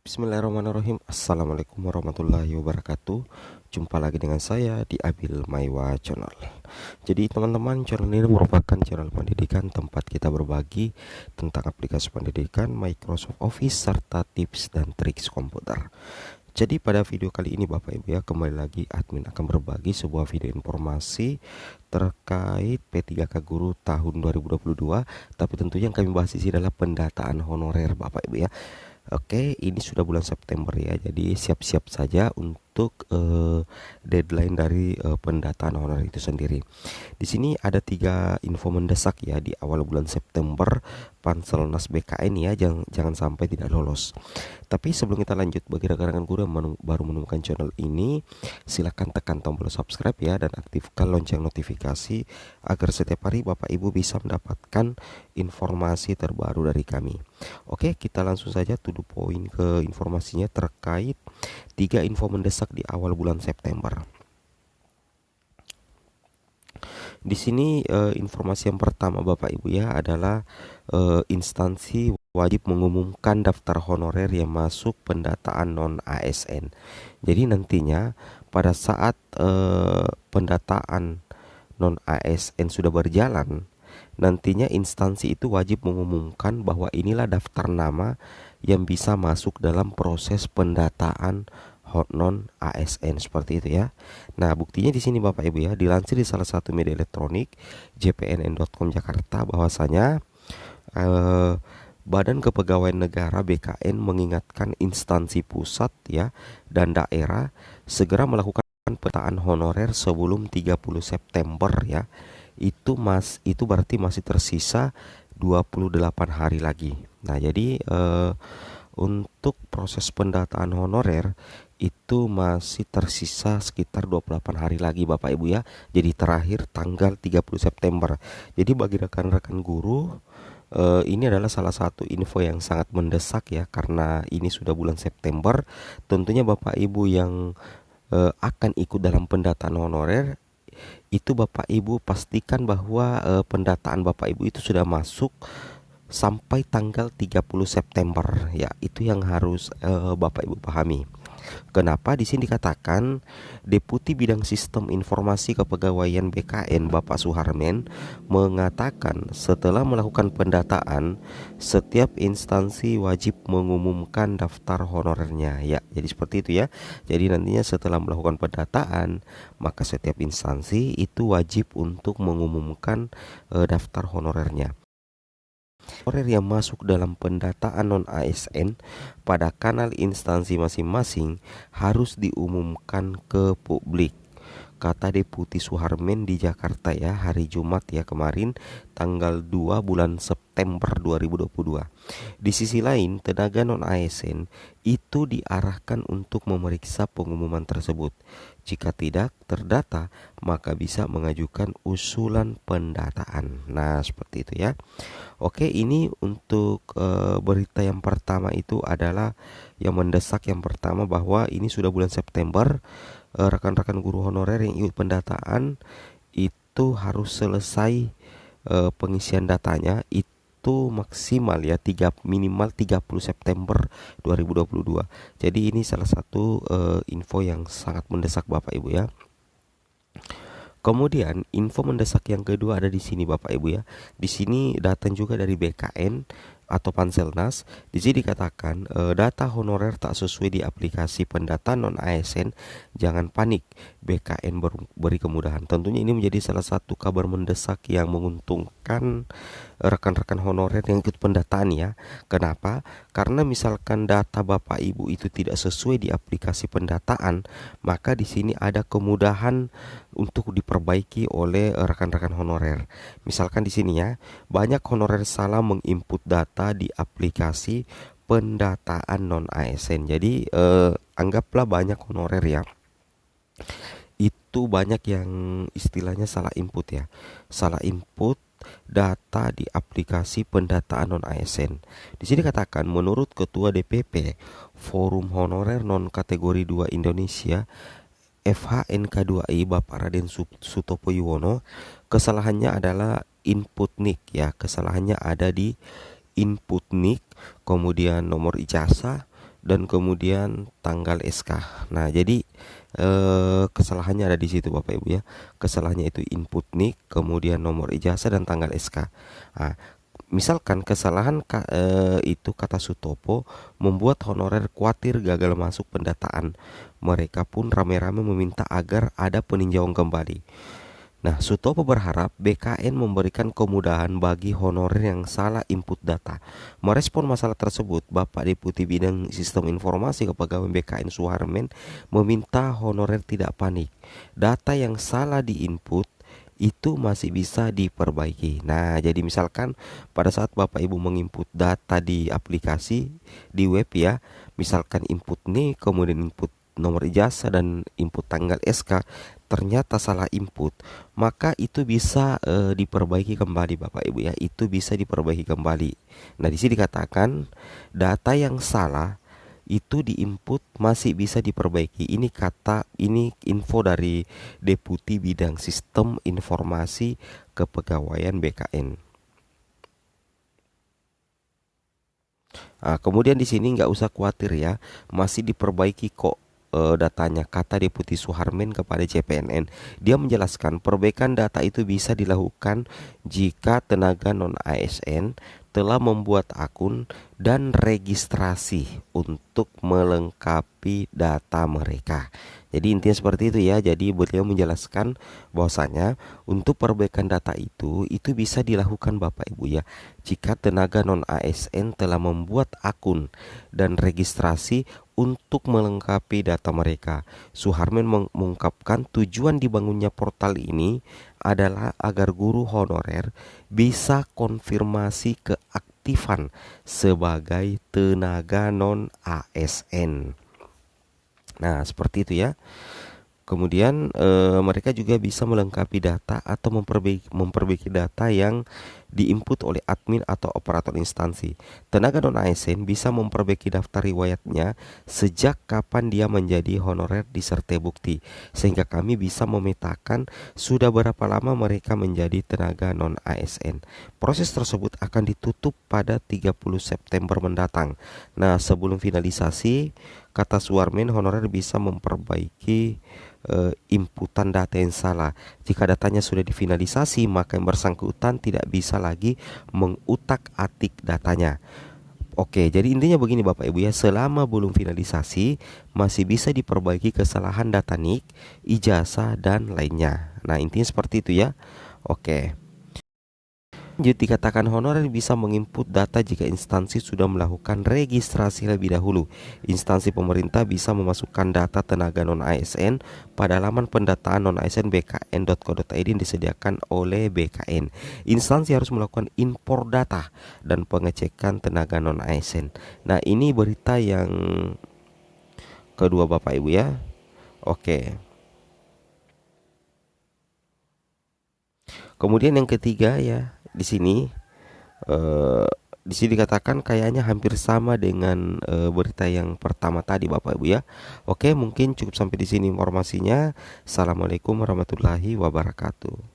Bismillahirrahmanirrahim. Assalamualaikum warahmatullahi wabarakatuh. Jumpa lagi dengan saya di Abil Maiwa Channel. Jadi teman-teman, channel ini merupakan channel pendidikan tempat kita berbagi tentang aplikasi pendidikan, Microsoft Office, serta tips dan triks komputer. Jadi pada video kali ini Bapak Ibu ya, kembali lagi admin akan berbagi sebuah video informasi terkait P3K Guru tahun 2022. Tapi tentunya yang kami bahas di sini adalah pendataan honorer Bapak Ibu ya. Oke, ini sudah bulan September ya, jadi siap-siap saja untuk deadline dari pendataan honorer itu sendiri. Di sini ada 3 info mendesak ya di awal bulan September Panselnas BKN ya, jangan sampai tidak lolos. Tapi sebelum kita lanjut, bagi rekan-rekan guru yang baru menemukan channel ini, silahkan tekan tombol subscribe ya dan aktifkan lonceng notifikasi agar setiap hari Bapak Ibu bisa mendapatkan informasi terbaru dari kami. Oke, kita langsung saja to the point ke informasinya terkait 3 info mendesak di awal bulan September. Di sini informasi yang pertama Bapak Ibu ya adalah instansi wajib mengumumkan daftar honorer yang masuk pendataan non ASN. Jadi nantinya pada saat pendataan non ASN sudah berjalan, nantinya instansi itu wajib mengumumkan bahwa inilah daftar nama yang bisa masuk dalam proses pendataan non ASN seperti itu ya. Nah, buktinya di sini Bapak Ibu ya, dilansir di salah satu media elektronik jpnn.com Jakarta bahwasanya Badan Kepegawaian Negara BKN mengingatkan instansi pusat ya dan daerah segera melakukan pendataan honorer sebelum 30 September ya. Itu berarti masih tersisa 28 hari lagi. Nah, jadi untuk proses pendataan honorer itu masih tersisa sekitar 28 hari lagi Bapak Ibu ya. Jadi terakhir tanggal 30 September. Jadi bagi rekan-rekan guru, ini adalah salah satu info yang sangat mendesak ya, karena ini sudah bulan September. Tentunya Bapak Ibu yang akan ikut dalam pendataan honorer, itu Bapak Ibu pastikan bahwa pendataan Bapak Ibu itu sudah masuk sampai tanggal 30 September ya. Itu yang harus Bapak Ibu pahami. Kenapa di sini dikatakan Deputi Bidang Sistem Informasi Kepegawaian BKN Bapak Suharmen mengatakan setelah melakukan pendataan, setiap instansi wajib mengumumkan daftar honorernya ya. Jadi seperti itu ya. Jadi nantinya setelah melakukan pendataan, maka setiap instansi itu wajib untuk mengumumkan daftar honorernya. Honorer yang masuk dalam pendataan non ASN pada kanal instansi masing-masing harus diumumkan ke publik, kata Deputi Suharmen di Jakarta ya, hari Jumat ya kemarin tanggal 2 bulan September 2022. Di sisi lain, tenaga non ASN itu diarahkan untuk memeriksa pengumuman tersebut. Jika tidak terdata, maka bisa mengajukan usulan pendataan. Nah, seperti itu ya. Oke, ini untuk berita yang pertama itu adalah yang mendesak yang pertama, bahwa ini sudah bulan September, rekan-rekan guru honorer yang ikut pendataan itu harus selesai pengisian datanya itu maksimal ya minimal 30 September 2022. Jadi ini salah satu info yang sangat mendesak Bapak Ibu ya. Kemudian info mendesak yang kedua ada di sini Bapak Ibu ya. Di sini datang juga dari BKN atau Panselnas. Di sini dikatakan data honorer tak sesuai di aplikasi pendataan non ASN, jangan panik, BKN beri kemudahan. Tentunya ini menjadi salah satu kabar mendesak yang menguntungkan rekan-rekan honorer yang ikut pendataan ya. Kenapa? Karena misalkan data Bapak Ibu itu tidak sesuai di aplikasi pendataan, maka di sini ada kemudahan untuk diperbaiki oleh rekan-rekan honorer. Misalkan di sini ya, banyak honorer salah menginput data di aplikasi pendataan non ASN. Jadi anggaplah banyak honorer ya, itu banyak yang istilahnya salah input ya, salah input data di aplikasi pendataan non ASN. Di sini katakan menurut Ketua DPP Forum Honorer Non Kategori 2 Indonesia FHNK2I Bapak Raden Sutopo Yuwono, kesalahannya adalah input NIK ya. Kesalahannya ada di input NIK, kemudian nomor ijazah, dan kemudian tanggal SK. Nah, jadi kesalahannya ada di situ Bapak Ibu ya. Kesalahannya itu input NIK, kemudian nomor ijazah dan tanggal SK. Nah, misalkan kesalahan itu kata Sutopo membuat honorer khawatir gagal masuk pendataan. Mereka pun rame-rame meminta agar ada peninjauan kembali. Nah, Sutopo berharap BKN memberikan kemudahan bagi honorer yang salah input data. Merespon masalah tersebut, Bapak Deputi Bidang Sistem Informasi Kepegawaian BKN Suharmen meminta honorer tidak panik. Data yang salah diinput itu masih bisa diperbaiki. Nah, jadi misalkan pada saat Bapak Ibu menginput data di aplikasi di web ya, misalkan input nih, kemudian input nomor ijazah dan input tanggal SK, ternyata salah input, maka itu bisa diperbaiki kembali Bapak Ibu ya, itu bisa diperbaiki kembali. Nah, di sini dikatakan data yang salah itu diinput masih bisa diperbaiki. Ini info dari Deputi Bidang Sistem Informasi Kepegawaian BKN. Nah, kemudian di sini nggak usah khawatir ya, masih diperbaiki kok datanya, kata Deputi Suharmen kepada CPNN. Dia menjelaskan perbaikan data itu bisa dilakukan jika tenaga non ASN telah membuat akun dan registrasi untuk melengkapi data mereka. Jadi intinya seperti itu ya. Jadi beliau menjelaskan bahwasanya untuk perbaikan data itu bisa dilakukan Bapak Ibu ya, jika tenaga non ASN telah membuat akun dan registrasi untuk melengkapi data mereka. Suharmen mengungkapkan tujuan dibangunnya portal ini adalah agar guru honorer bisa konfirmasi keaktifan sebagai tenaga non ASN. Nah, seperti itu ya. Kemudian mereka juga bisa melengkapi data atau memperbaiki data yang diinput oleh admin atau operator instansi. Tenaga non ASN bisa memperbaiki daftar riwayatnya sejak kapan dia menjadi honorer disertai bukti, sehingga kami bisa memetakan sudah berapa lama mereka menjadi tenaga non ASN. Proses tersebut akan ditutup pada 30 September mendatang. Nah, sebelum finalisasi, kata Suharmen, honorer bisa memperbaiki inputan data yang salah. Jika datanya sudah difinalisasi, maka yang bersangkutan tidak bisa lagi mengutak-atik datanya. Oke, jadi intinya begini Bapak Ibu ya, selama belum finalisasi masih bisa diperbaiki kesalahan data NIK, ijazah dan lainnya. Nah, intinya seperti itu ya. Oke. Jadi dikatakan honorer bisa menginput data jika instansi sudah melakukan registrasi lebih dahulu. Instansi pemerintah bisa memasukkan data tenaga non ASN pada laman pendataan non ASN bkn.co.id yang disediakan oleh BKN. Instansi harus melakukan impor data dan pengecekan tenaga non ASN. Nah, ini berita yang kedua Bapak Ibu ya. Oke. Kemudian yang ketiga ya, di sini eh, dikatakan kayaknya hampir sama dengan berita yang pertama tadi Bapak Ibu ya. Oke, mungkin cukup sampai di sini informasinya. Assalamualaikum warahmatullahi wabarakatuh.